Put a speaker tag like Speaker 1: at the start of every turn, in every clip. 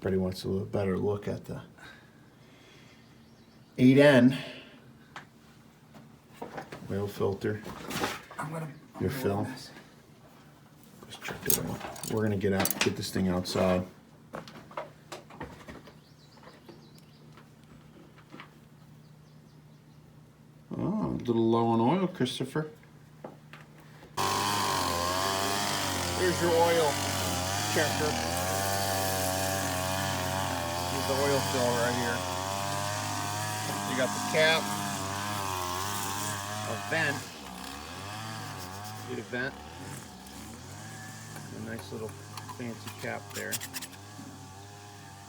Speaker 1: Everybody wants a little better look at the 8N oil filter. Your fill. Let's check the oil. We're gonna get this thing outside. Oh, a little low on oil, Christopher. Here's your oil checker. Here's the oil fill right here. You got the cap, a vent. See the vent? A nice little fancy cap there.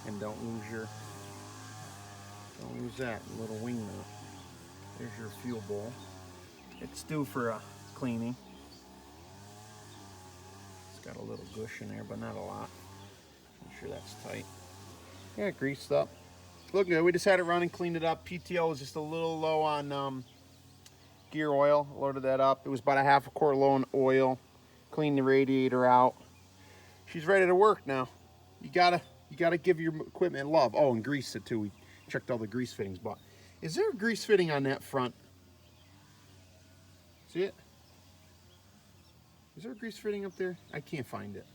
Speaker 1: And don't lose that little wing nut. There's your fuel bowl. It's due for a cleaning. It's got a little gush in there, but not a lot. Make sure that's tight. Yeah, greased up. Look good. We just had it run and cleaned it up. PTO was just a little low on gear oil. Loaded that up. It was about a half a quart low on oil. Cleaned the radiator out. She's ready to work now. You gotta give your equipment love. Oh, and grease it too. We checked all the grease fittings, but is there a grease fitting on that front? See it? Is there a grease fitting up there? I can't find it.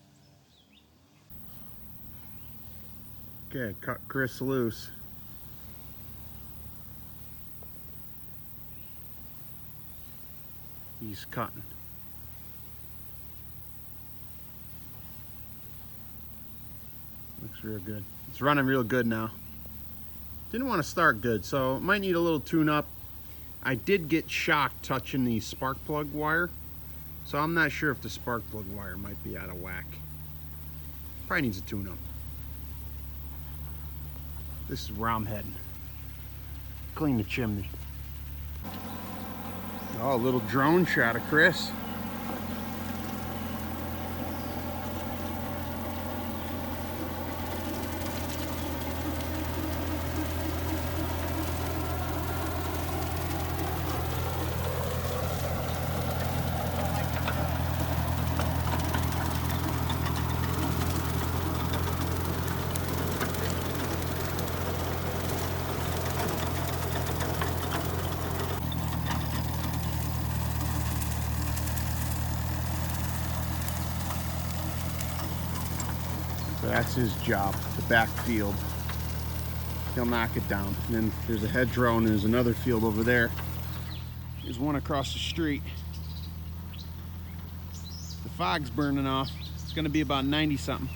Speaker 1: Okay, cut Chris loose. He's cutting. Looks real good. It's running real good now. Didn't want to start good, so it might need a little tune-up. I did get shocked touching the spark plug wire, so I'm not sure if the spark plug wire might be out of whack. Probably needs a tune-up. This is where I'm heading. Clean the chimney. Oh, a little drone shot of Chris. So that's his job, the back field. He'll knock it down. And then there's a hedgerow and there's another field over there. There's one across the street. The fog's burning off. It's gonna be about 90 something.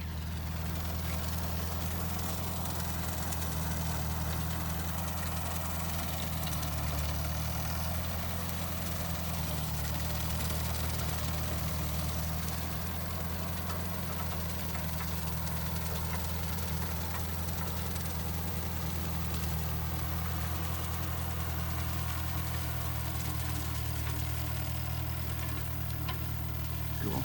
Speaker 1: Cool.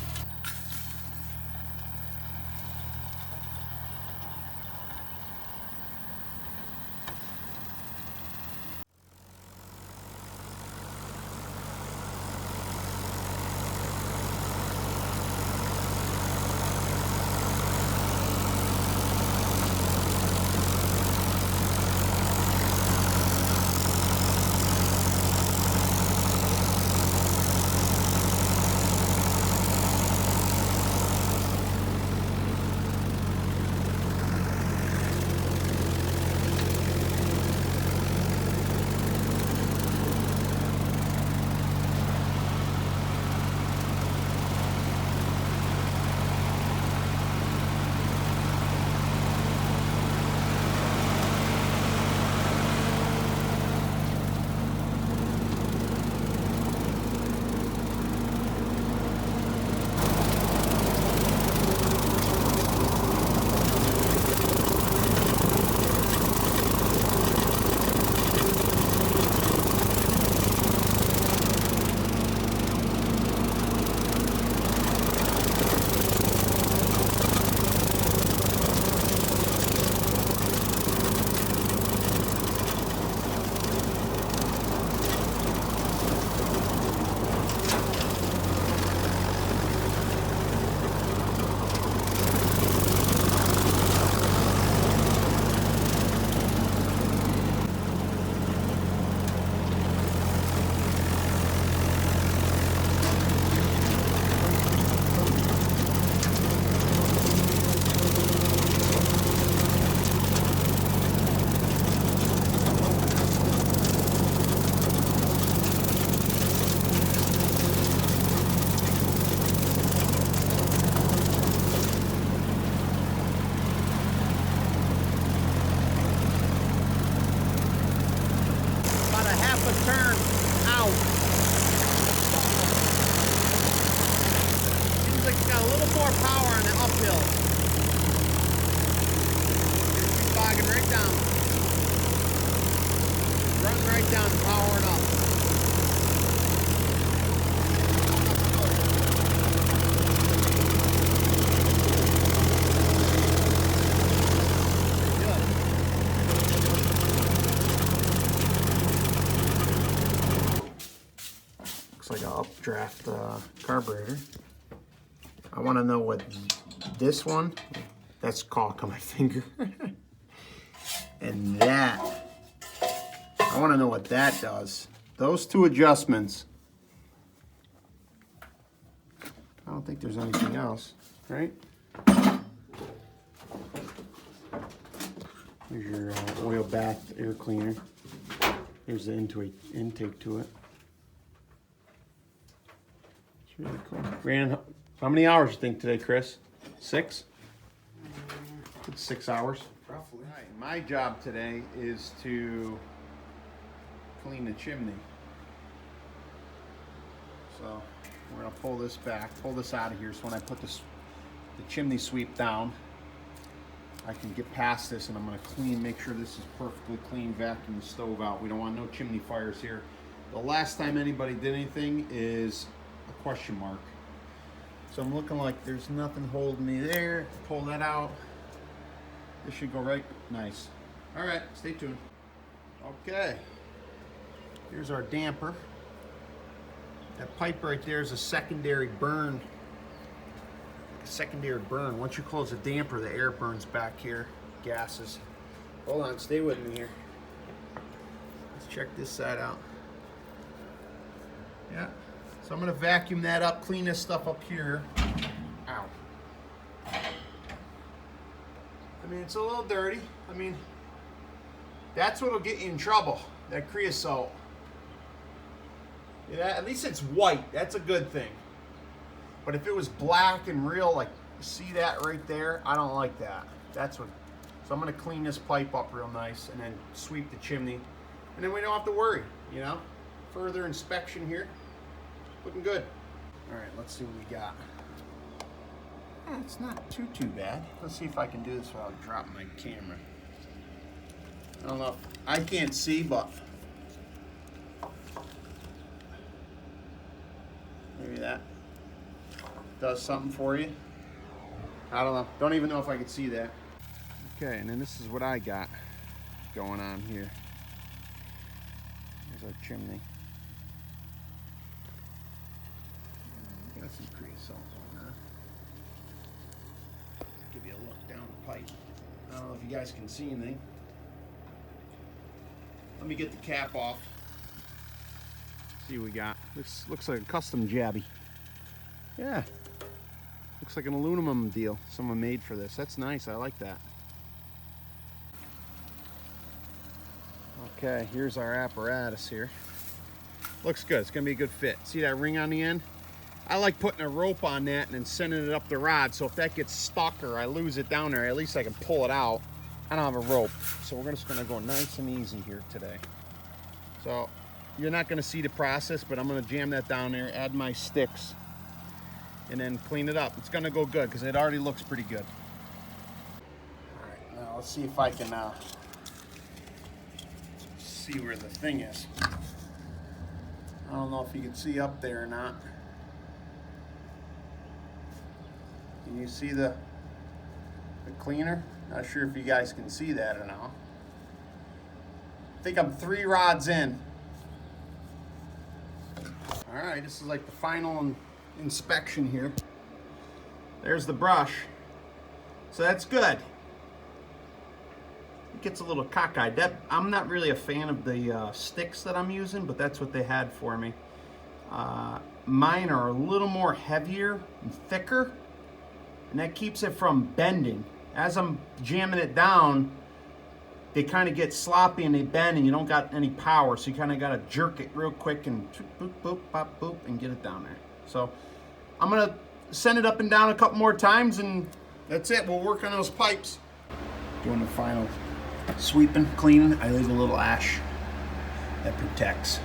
Speaker 1: Looks like an updraft carburetor. I want to know what this one, that's caulk on my finger. And that, I want to know what that does. Those two adjustments. I don't think there's anything else, right? Here's your oil bath air cleaner. Here's the intake to it. It's really cool. Ran, how many hours you think today, Chris? 6? It's 6 hours.
Speaker 2: Roughly.
Speaker 1: All right, my job today is to clean the chimney. So we're gonna pull this back, pull this out of here, so when I put the chimney sweep down, I can get past this, and I'm gonna clean, make sure this is perfectly clean, vacuum the stove out. We don't want no chimney fires here. The last time anybody did anything is a question mark. So I'm looking like there's nothing holding me there. Pull that out. This should go right. Nice. All right, stay tuned. Okay, here's our damper. That pipe right there is a secondary burn. Secondary burn. Once you close the damper, the air burns back here, gases. Hold on, stay with me here. Let's check this side out. Yeah, so I'm gonna vacuum that up, clean this stuff up here. Ow. I mean, it's a little dirty. I mean, that's what'll get you in trouble, that creosote. Yeah, at least it's white, that's a good thing. But if it was black and real, like, see that right there? I don't like that. That's what, so I'm gonna clean this pipe up real nice and then sweep the chimney. And then we don't have to worry, you know? Further inspection here, looking good. All right, let's see what we got. It's not too bad. Let's see if I can do this without dropping my camera. I don't know, I can't see, but maybe that does something for you. I don't know. Don't even know if I could see that. Okay, and then this is what I got going on here. There's our chimney. Got some creosote on that. Give you a look down the pipe. I don't know if you guys can see anything. Let me get the cap off. See what we got. This looks like a custom jabby. Yeah. Looks like an aluminum deal someone made for this. That's nice. I like that. Okay, here's our apparatus here. Looks good. It's going to be a good fit. See that ring on the end? I like putting a rope on that and then sending it up the rod, so if that gets stuck or I lose it down there, at least I can pull it out. I don't have a rope, so we're just going to go nice and easy here today. So you're not going to see the process, but I'm going to jam that down there, add my sticks, and then clean it up. It's going to go good because it already looks pretty good. All right, now let's see if I can see where the thing is. I don't know if you can see up there or not. Can you see the cleaner? Not sure if you guys can see that or not. I think I'm 3 rods in. All right, this is like the final inspection here. There's the brush. So that's good. It gets a little cockeyed. I'm not really a fan of the sticks that I'm using, but that's what they had for me. Mine are a little more heavier and thicker, and that keeps it from bending. As I'm jamming it down, they kind of get sloppy and they bend and you don't got any power, so you kind of got to jerk it real quick and boop, boop, pop, boop, and get it down there. So I'm going to send it up and down a couple more times, and that's it. We'll work on those pipes. Doing the final sweeping, cleaning. I leave a little ash that protects.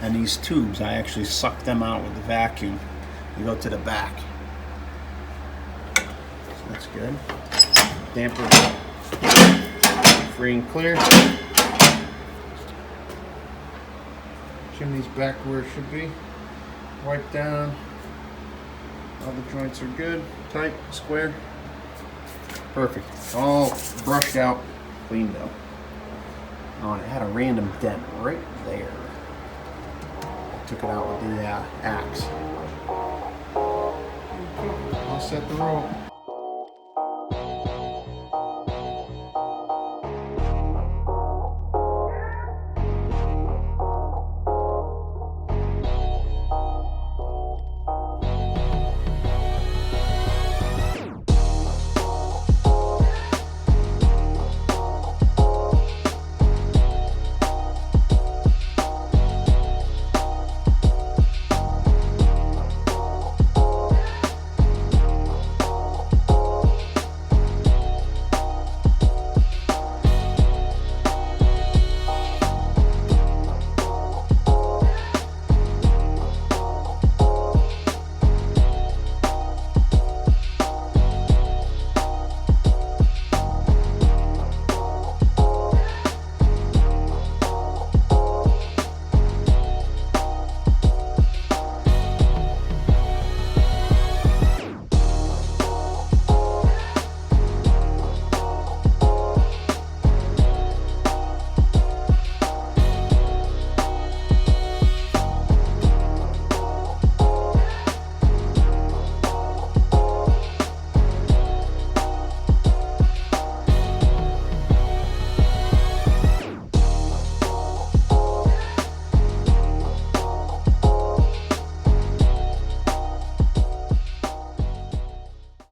Speaker 1: And these tubes, I actually suck them out with the vacuum. You go to the back. So that's good. Damper free and clear. Chimney's back where it should be. Wipe down. All the joints are good, tight, square. Perfect. All brushed out, cleaned up. Oh, and it had a random dent right there. took it out with the axe. Okay, I'll set the rope.